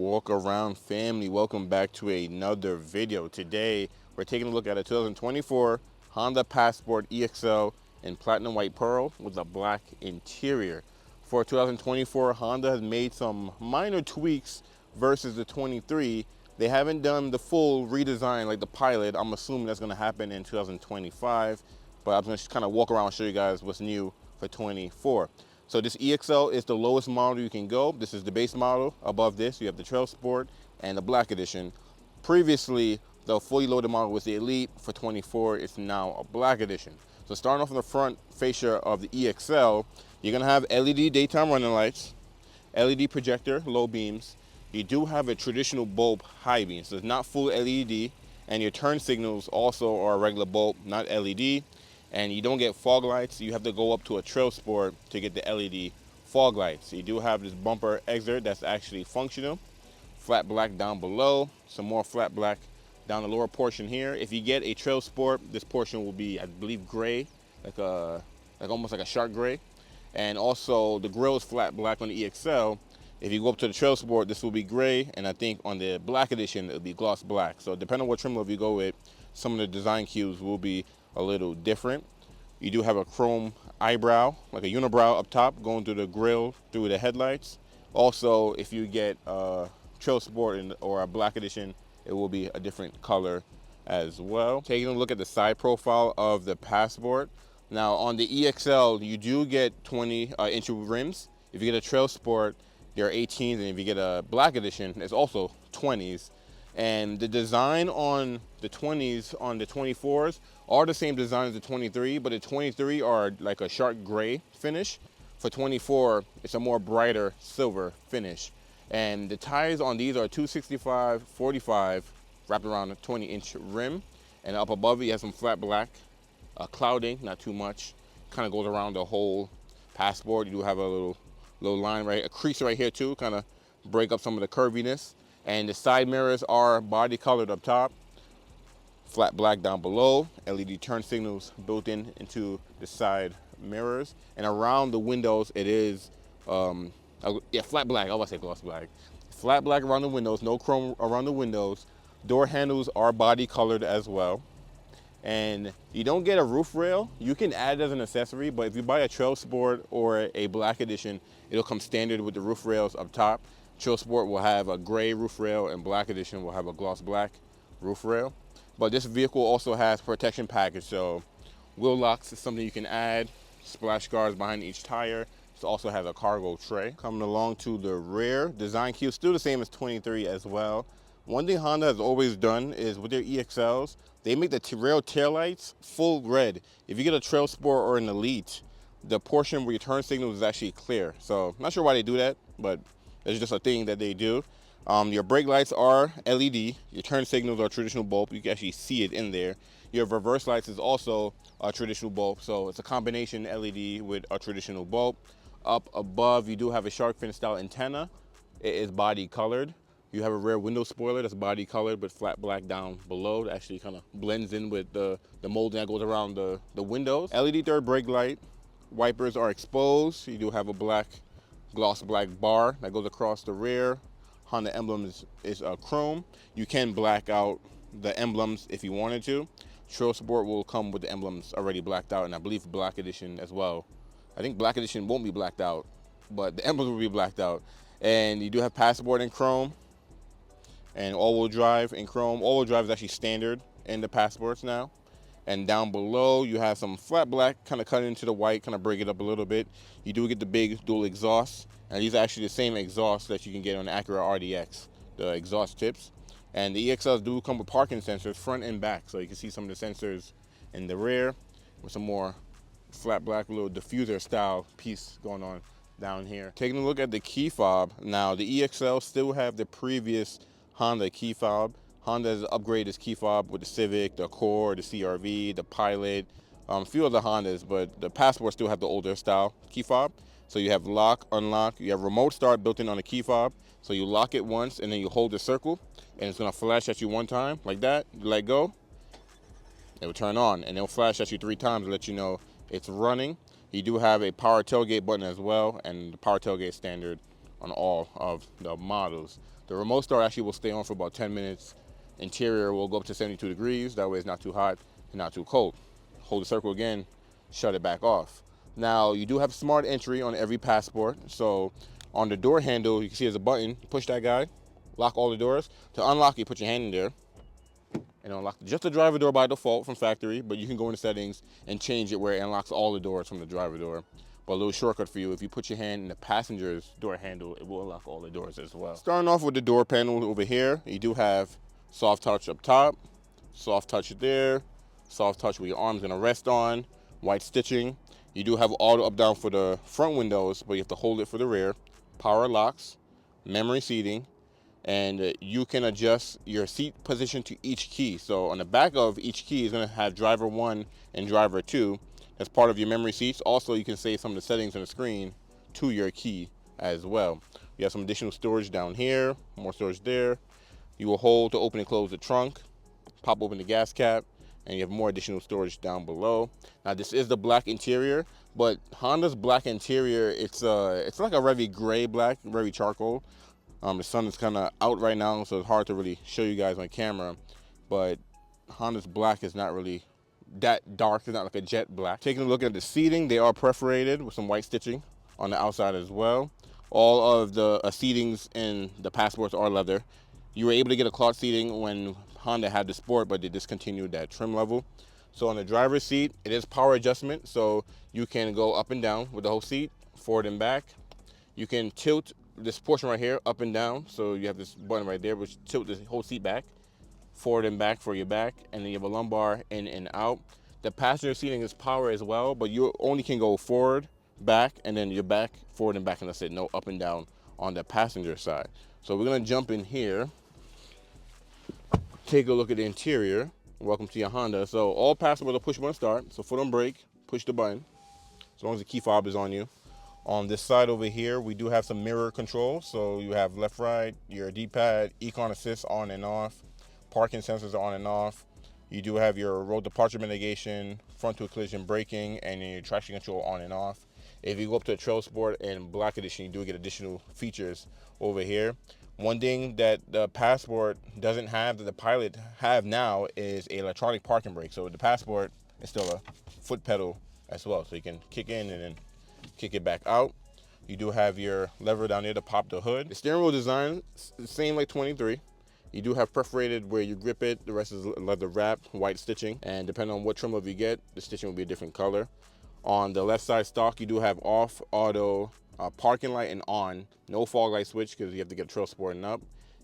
Walkaround family, welcome back to another video. Today we're taking a look at a 2024 Honda Passport EXL in platinum white pearl with a black interior. For 2024, Honda has made some minor tweaks versus the 23. They haven't done the full redesign like the Pilot. I'm assuming that's going to happen in 2025, but I'm going to kind of walk around and show you guys what's new for 24. So this EXL is the lowest model you can go. This is the base model. Above this, you have the Trail Sport and the Black Edition. Previously, the fully loaded model was the Elite. For 24, it's now a Black Edition. So starting off on the front fascia of the EXL, you're gonna have LED daytime running lights, LED projector, low beams. You do have a traditional bulb high beam, so it's not full LED, and your turn signals also are a regular bulb, not LED. And you don't get fog lights. You have to go up to a Trail Sport to get the LED fog lights. So you do have this bumper exert that's actually functional. Flat black down below, some more flat black down the lower portion here. If you get a Trail Sport, this portion will be, I believe, gray, like almost like a shark gray. And also the grill is flat black on the EXL. If you go up to the Trail Sport, this will be gray, and I think on the Black Edition, it'll be gloss black. So depending on what trim level you go with, some of the design cues will be a little different. You do have a chrome eyebrow, like a unibrow up top, going through the grill, through the headlights. Also, if you get a Trail Sport or a Black Edition, it will be a different color as well. Taking a look at the side profile of the Passport. Now on the EXL, you do get 20-inch rims. If you get a Trail Sport, they're 18s, and if you get a Black Edition, it's also 20s. And the design on the 20s, on the 24s, are the same design as the 23, but the 23 are like a shark gray finish. For 24, it's a more brighter silver finish. And the tires on these are 265, 45, wrapped around a 20-inch rim. And up above it, you have some flat black clouding, not too much. Kind of goes around the whole Passport. You do have a little line right, a crease right here too, kind of break up some of the curviness. And the side mirrors are body colored up top, flat black down below, LED turn signals built into the side mirrors. And around the windows, it is, flat black. I was say gloss black. Flat black around the windows, no chrome around the windows. Door handles are body colored as well. And you don't get a roof rail. You can add it as an accessory, but if you buy a Trail Sport or a Black Edition, it'll come standard with the roof rails up top. Trail Sport will have a gray roof rail, and Black Edition will have a gloss black roof rail. But this vehicle also has protection package, so wheel locks is something you can add, splash guards behind each tire. It also has a cargo tray. Coming along to the rear, design key is still the same as 23 as well. One thing Honda has always done is with their EXLs, they make the rear taillights full red. If you get a Trail Sport or an Elite, the portion where your turn signal is actually clear. So I'm not sure why they do that, but it's just a thing that they do. Your brake lights are LED. Your turn signals are traditional bulb. You can actually see it in there. Your reverse lights is also a traditional bulb. So it's a combination LED with a traditional bulb. Up above, you do have a shark fin style antenna. It is body colored. You have a rear window spoiler that's body colored but flat black down below. That actually kind of blends in with the molding that goes around the windows. LED third brake light. Wipers are exposed. You do have a black gloss black bar that goes across the rear. Honda emblem is chrome. You can black out the emblems if you wanted to. Trail Sport will come with the emblems already blacked out, and I believe Black Edition as well. I think Black Edition won't be blacked out, but the emblems will be blacked out. And you do have Passport in chrome and all-wheel drive in chrome. All-wheel drive is actually standard in the Passports now. And down below, you have some flat black, kind of cut into the white, kind of break it up a little bit. You do get the big dual exhausts. And these are actually the same exhausts that you can get on the Acura RDX, the exhaust tips. And the EXLs do come with parking sensors front and back. So you can see some of the sensors in the rear with some more flat black little diffuser style piece going on down here. Taking a look at the key fob. Now the EXL still have the previous Honda key fob. Honda has upgraded its key fob with the Civic, the Accord, the CRV, the Pilot, a few other Hondas, but the Passport still have the older style key fob. So you have lock, unlock, you have remote start built in on the key fob. So you lock it once and then you hold the circle and it's gonna flash at you one time like that. You let go, it will turn on, and it'll flash at you 3 times to let you know it's running. You do have a power tailgate button as well, and the power tailgate standard on all of the models. The remote start actually will stay on for about 10 minutes. Interior will go up to 72 degrees. That way it's not too hot and not too cold. Hold the circle again, shut it back off. Now, you do have smart entry on every Passport. So on the door handle, you can see there's a button. Push that guy, lock all the doors. To unlock, you put your hand in there and unlock just the driver door by default from factory, but you can go into settings and change it where it unlocks all the doors from the driver door. But a little shortcut for you, if you put your hand in the passenger's door handle, it will unlock all the doors as well. Starting off with the door panel over here, you do have soft touch up top, soft touch there, soft touch where your arm's gonna rest on, white stitching. You do have auto up down for the front windows, but you have to hold it for the rear. Power locks, memory seating, and you can adjust your seat position to each key. So on the back of each key is going to have driver 1 and driver 2 as part of your memory seats. Also, you can save some of the settings on the screen to your key as well. You have some additional storage down here, more storage there. You will hold to open and close the trunk, pop open the gas cap, and you have more additional storage down below. Now this is the black interior, but Honda's black interior, it's like a very gray black, very charcoal. The sun is kind of out right now, so it's hard to really show you guys on camera, but Honda's black is not really that dark. It's not like a jet black. Taking a look at the seating, they are perforated with some white stitching on the outside as well. All of the seatings in the Passports are leather. You were able to get a cloth seating when Honda had the Sport, but they discontinued that trim level. So on the driver's seat, it is power adjustment, so you can go up and down with the whole seat, forward and back. You can tilt this portion right here up and down, so you have this button right there which tilt this whole seat back, forward and back for your back, and then you have a lumbar in and out. The passenger seating is power as well, but you only can go forward, back, and then your back, forward and back, and that's it. No up and down on the passenger side. So we're gonna jump in here, take a look at the interior. Welcome to your Honda. So all Passports are push button start. So foot on brake, push the button, as long as the key fob is on you. On this side over here, we do have some mirror controls. So you have left, right, your D-pad, Econ Assist on and off, parking sensors are on and off. You do have your road departure mitigation, frontal collision braking, and then your traction control on and off. If you go up to a Trail Sport and Black Edition, you do get additional features over here. One thing that the Passport doesn't have that the Pilot have now is an electronic parking brake. So the Passport is still a foot pedal as well. So you can kick in and then kick it back out. You do have your lever down there to pop the hood. The steering wheel design, same like 23. You do have perforated where you grip it. The rest is leather wrap, white stitching. And depending on what trim level you get, the stitching will be a different color. On the left side stock, you do have off, auto, parking light, and on. No fog light switch because you have to get Trail Sport and up.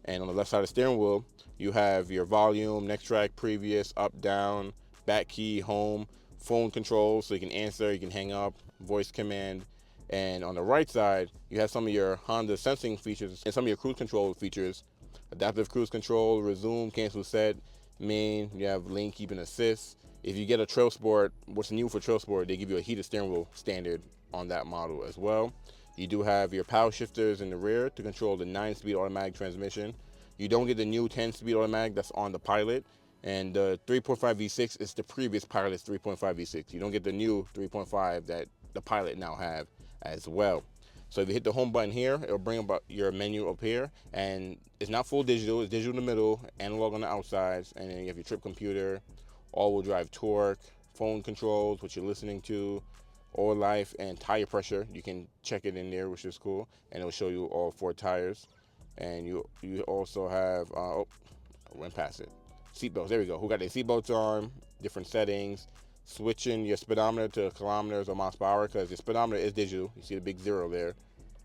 And on the left side of the steering wheel, you have your volume, next track, previous, up, down, back key, home, phone controls, so you can answer, you can hang up, voice command. And on the right side, you have some of your Honda sensing features and some of your cruise control features. Adaptive cruise control, resume, cancel set, main, you have lane keeping assist. If you get a Trail Sport, what's new for Trail Sport, they give you a heated steering wheel standard on that model as well. You do have your power shifters in the rear to control the 9-speed automatic transmission. You don't get the new 10-speed automatic that's on the Pilot. And the 3.5 V6 is the previous Pilot's 3.5 V6. You don't get the new 3.5 that the Pilot now have as well. So if you hit the home button here, it'll bring up your menu up here. And it's not full digital, it's digital in the middle, analog on the outsides. And then you have your trip computer, all-wheel drive torque, phone controls, what you're listening to, oil life, and tire pressure. You can check it in there, which is cool. And it'll show you all 4 tires. And you also have, oh, I went past it. Seatbelts, there we go. Who got their seatbelts on, different settings, switching your speedometer to kilometers or miles per hour, because your speedometer is digital. You see the big 0 there,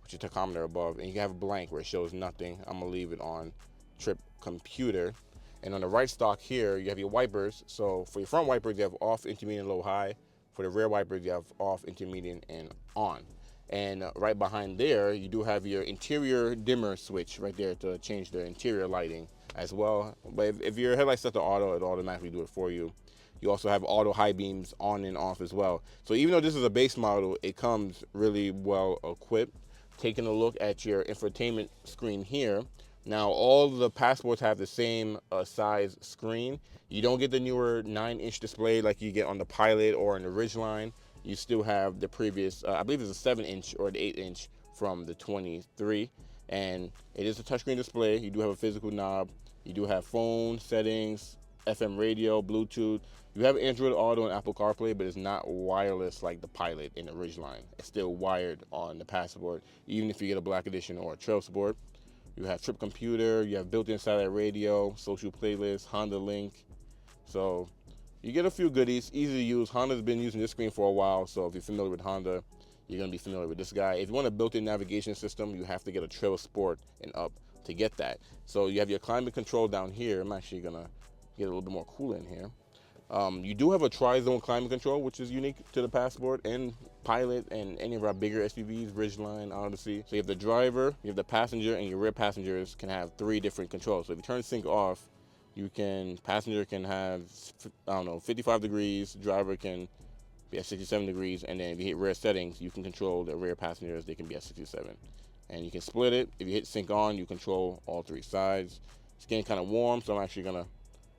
with your tachometer above, and you can have a blank where it shows nothing. I'm gonna leave it on trip computer. And on the right stock here, you have your wipers. So for your front wipers, you have off, intermediate, low, high. For the rear wipers, you have off, intermediate, and on. And right behind there, you do have your interior dimmer switch right there to change the interior lighting as well. But if your headlights set to auto, it'll automatically do it for you. You also have auto high beams on and off as well. So even though this is a base model, it comes really well equipped. Taking a look at your infotainment screen here, now all the Passports have the same size screen. You don't get the newer 9-inch display like you get on the Pilot or in the Ridgeline. You still have the previous, I believe it's a 7-inch or the 8-inch from the 23. And it is a touchscreen display. You do have a physical knob. You do have phone settings, FM radio, Bluetooth. You have Android Auto and Apple CarPlay, but it's not wireless like the Pilot in the Ridgeline. It's still wired on the Passport, even if you get a Black Edition or a Trail Sport. You have trip computer. You have built-in satellite radio, social playlist, Honda Link. So you get a few goodies, easy to use. Honda's been using this screen for a while, so if you're familiar with Honda, you're going to be familiar with this guy. If you want a built-in navigation system, you have to get a Trail Sport and up to get that. So you have your climate control down here. I'm actually going to get a little bit more cool in here. You do have a tri-zone climate control, which is unique to the Passport and Pilot and any of our bigger SUVs, Ridgeline, Odyssey. So you have the driver, you have the passenger, and your rear passengers can have 3 different controls. So if you turn sync off, passenger can have, 55 degrees, driver can be at 67 degrees, and then if you hit rear settings, you can control the rear passengers, they can be at 67. And you can split it. If you hit sync on, you control all 3 sides. It's getting kind of warm, so I'm actually gonna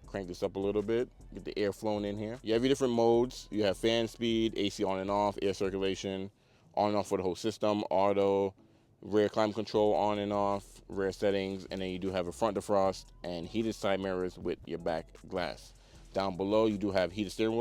crank this up a little bit, get the air flowing in here. You have your different modes. You have fan speed, AC on and off, air circulation, on and off for the whole system, auto, rear climate control on and off, rear settings, and then you do have a front defrost and heated side mirrors with your back glass. Down below, you do have heated seats,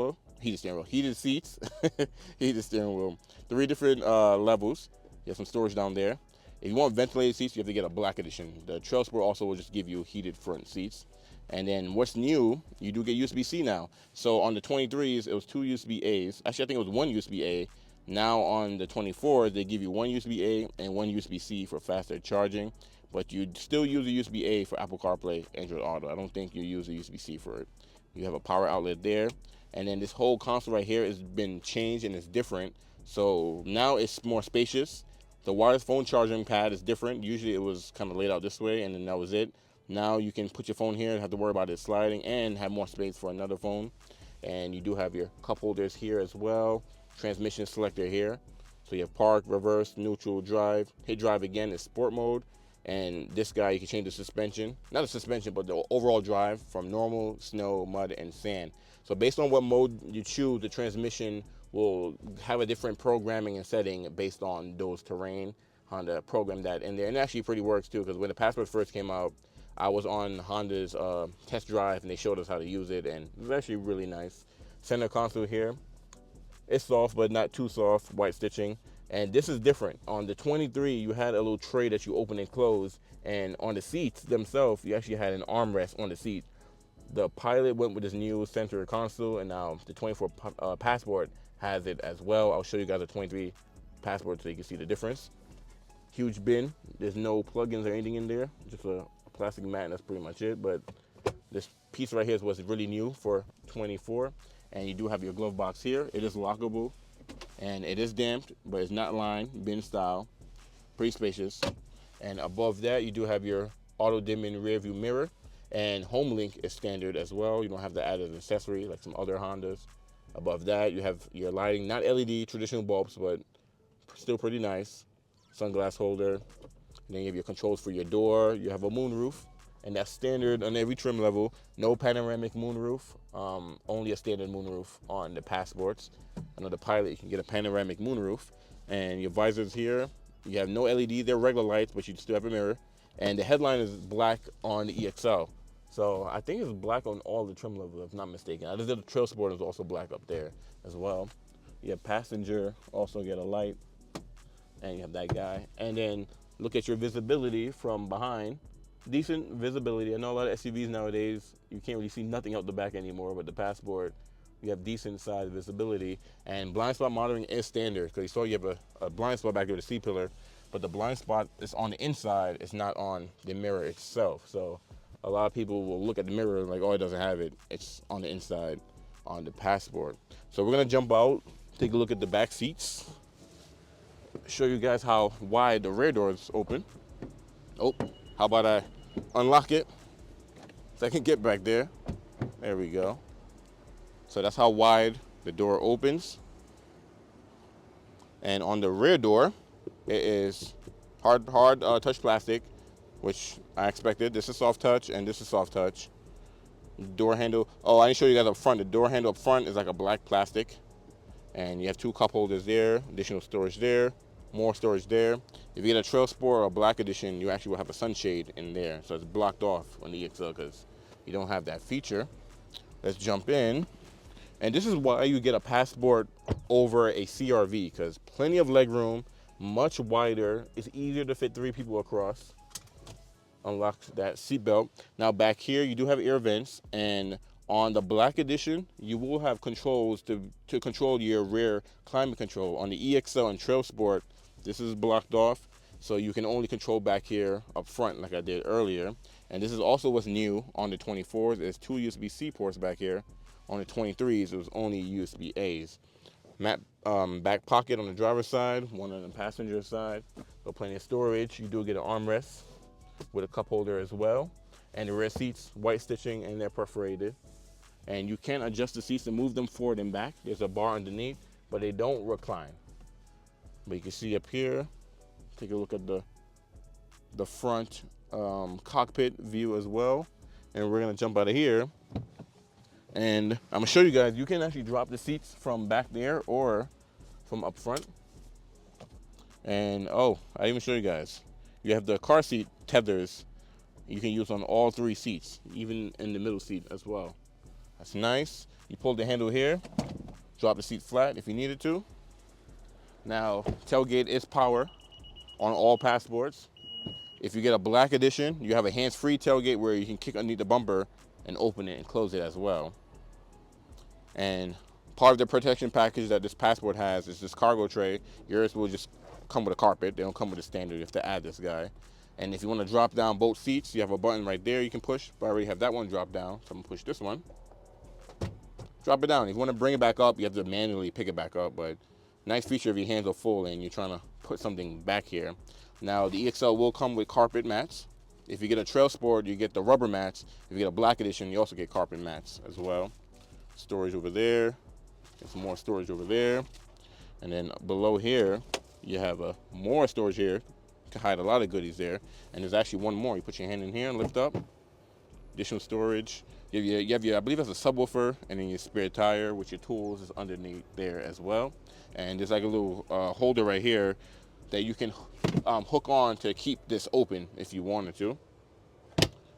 heated steering wheel. 3 different levels. You have some storage down there. If you want ventilated seats, you have to get a Black Edition. The Trail Sport also will just give you heated front seats. And then what's new, you do get USB-C now. So on the 23s, it was 2 USB-As. Actually, I think it was 1 USB-A. Now on the 24s, they give you 1 USB-A and 1 USB-C for faster charging. But you still use a USB-A for Apple CarPlay, Android Auto. I don't think you use a USB-C for it. You have a power outlet there. And then this whole console right here has been changed and it's different. So now it's more spacious. The wireless phone charging pad is different. Usually it was kind of laid out this way and then that was it. Now you can put your phone here and have to worry about it sliding and have more space for another phone. And you do have your cup holders here as well. Transmission selector here. So you have park, reverse, neutral, drive. Hit drive again is sport mode. And this guy, you can change the suspension. Not the suspension, but the overall drive from normal, snow, mud, and sand. So based on what mode you choose, the transmission will have a different programming and setting based on those terrain. Honda programmed that in there. And it actually pretty works too, because when the Passport first came out, I was on Honda's test drive and they showed us how to use it, and it was actually really nice. Center console here. It's soft, but not too soft, white stitching. And this is different. On the 23, you had a little tray that you open and close, and on the seats themselves, you actually had an armrest on the seat. The Pilot went with this new center console, and now the 24 Passport has it as well. I'll show you guys a 23 Passport so you can see the difference. Huge bin. There's no plugins or anything in there, just a plastic mat, and that's pretty much it. But this piece right here is what's really new for 24. And you do have your glove box here. It is lockable and it is damped, but it's not lined, bin style, pretty spacious. And above that, you do have your auto dimming rear view mirror, and home link is standard as well. You don't have to add an accessory like some other Hondas. Above that, you have your lighting, not LED, traditional bulbs, but still pretty nice. Sunglass holder. And then you have your controls for your door. You have a moonroof, and that's standard on every trim level. No panoramic moonroof, only a standard moonroof on the Passports. I know the Pilot, you can get a panoramic moonroof. And your visors here, you have no LED, they're regular lights, but you still have a mirror. And the headline is black on the EXL. So I think it's black on all the trim levels, if not mistaken. I just did the Trail Sport is also black up there as well. You have passenger, also get a light, and you have that guy. And then look at your visibility from behind. Decent visibility. I know a lot of SUVs nowadays, you can't really see nothing out the back anymore, but the Passport, you have decent size visibility. And blind spot monitoring is standard, because you saw you have a blind spot back there with a C-pillar, but the blind spot is on the inside, it's not on the mirror itself. So a lot of people will look at the mirror like, oh, it doesn't have it. It's on the inside on the Passport. So we're gonna jump out, take a look at the back seats, show you guys how wide the rear doors open. Oh, how about I unlock it so I can get back there. There we go. So that's how wide the door opens. And on the rear door, it is hard touch plastic, which I expected. This is soft touch and this is soft touch. Door handle, oh, I didn't show you guys up front. The door handle up front is like a black plastic. And you have 2 cup holders there, additional storage there. More storage there. If you get a Trail Sport or Black Edition, you actually will have a sunshade in there, so it's blocked off on the EXL because you don't have that feature. Let's jump in. And this is why you get a Passport over a CRV, because plenty of leg room, much wider. It's easier to fit 3 people across. Unlocks that seatbelt. Now back here, you do have air vents, and on the Black Edition, you will have controls to control your rear climate control. On the EXL and Trail Sport, this is blocked off, so you can only control back here up front like I did earlier. And this is also what's new on the 24s. There's 2 USB-C ports back here. On the 23s, it was only USB-A's. Back pocket on the driver's side, one on the passenger side. So plenty of storage. You do get an armrest with a cup holder as well. And the rear seats, white stitching, and they're perforated. And you can adjust the seats and move them forward and back. There's a bar underneath, but they don't recline. But you can see up here, take a look at the front cockpit view as well. And we're gonna jump out of here. And I'm gonna show you guys, you can actually drop the seats from back there or from up front. And oh, I even show you guys, you have the car seat tethers you can use on all 3 seats, even in the middle seat as well. That's nice. You pull the handle here, drop the seat flat if you needed to. Now, tailgate is power on all Passports. If you get a Black Edition, you have a hands-free tailgate where you can kick underneath the bumper and open it and close it as well. And part of the protection package that this Passport has is this cargo tray. Yours will just come with a carpet. They don't come with a standard. You have to add this guy. And if you want to drop down both seats, you have a button right there you can push. But I already have that one drop down, so I'm gonna push this one. Drop it down. If you want to bring it back up, you have to manually pick it back up. But nice feature if your hands are full and you're trying to put something back here. Now the EXL will come with carpet mats. If you get a Trail Sport, you get the rubber mats. If you get a Black Edition, you also get carpet mats as well. Storage over there, and some more storage over there. And then below here, you have more storage here to hide a lot of goodies there. And there's actually one more. You put your hand in here and lift up. Additional storage. You have your, I believe that's a subwoofer, and then your spare tire with your tools is underneath there as well. And there's like a little holder right here that you can hook on to keep this open if you wanted to.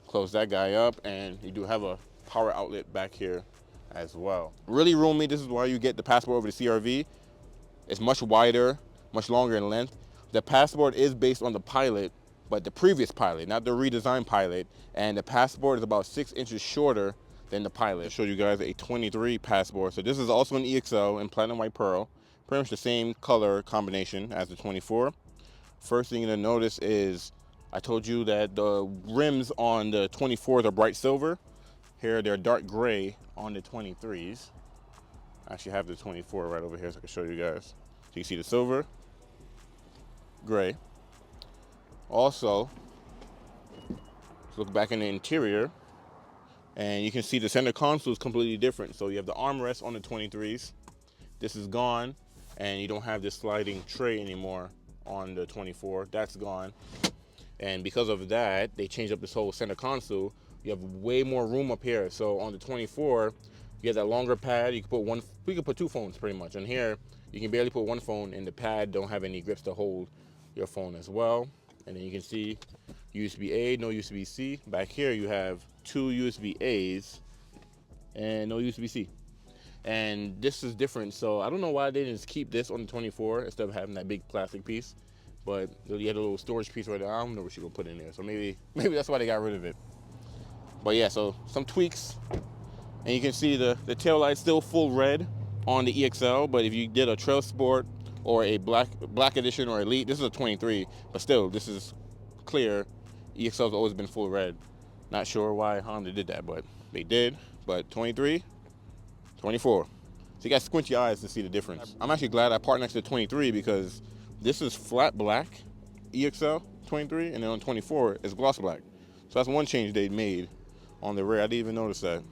Close that guy up, and you do have a power outlet back here as well. Really roomy. This is why you get the Passport over the CRV. It's much wider, much longer in length. The Passport is based on the Pilot, but the previous Pilot, not the redesigned Pilot. And the Passport is about 6 inches shorter than the Pilot. I'll show you guys a 23 Passport. So this is also an EXL in platinum white pearl. Pretty much the same color combination as the 24. First thing you're gonna notice is I told you that the rims on the 24s are bright silver. Here they're dark gray on the 23s. I actually have the 24 right over here so I can show you guys. So you see the silver, gray. Also, let's look back in the interior, and you can see the center console is completely different. So you have the armrest on the 23s. This is gone, and you don't have this sliding tray anymore on the 24. That's gone. And because of that, they changed up this whole center console. You have way more room up here. So on the 24, you have that longer pad. You can put 2 phones pretty much. And here, you can barely put 1 phone, and the pad don't have any grips to hold your phone as well. And then you can see USB-A, no USB-C. Back here, you have 2 USB-A's and no USB-C. And this is different. So I don't know why they didn't just keep this on the 24 instead of having that big plastic piece. But you had a little storage piece right there. I don't know what you're gonna put in there. So maybe that's why they got rid of it. But yeah, so some tweaks. And you can see the tail light still full red on the EXL. But if you did a Trail Sport or a Black Edition or Elite, this is a 23. But still, this is clear. EXL's always been full red. Not sure why Honda did that, but they did. But 23, 24. So you got to squint your eyes to see the difference. I'm actually glad I parked next to 23 because this is flat black EXL 23, and then on 24 it's gloss black. So that's one change they made on the rear. I didn't even notice that.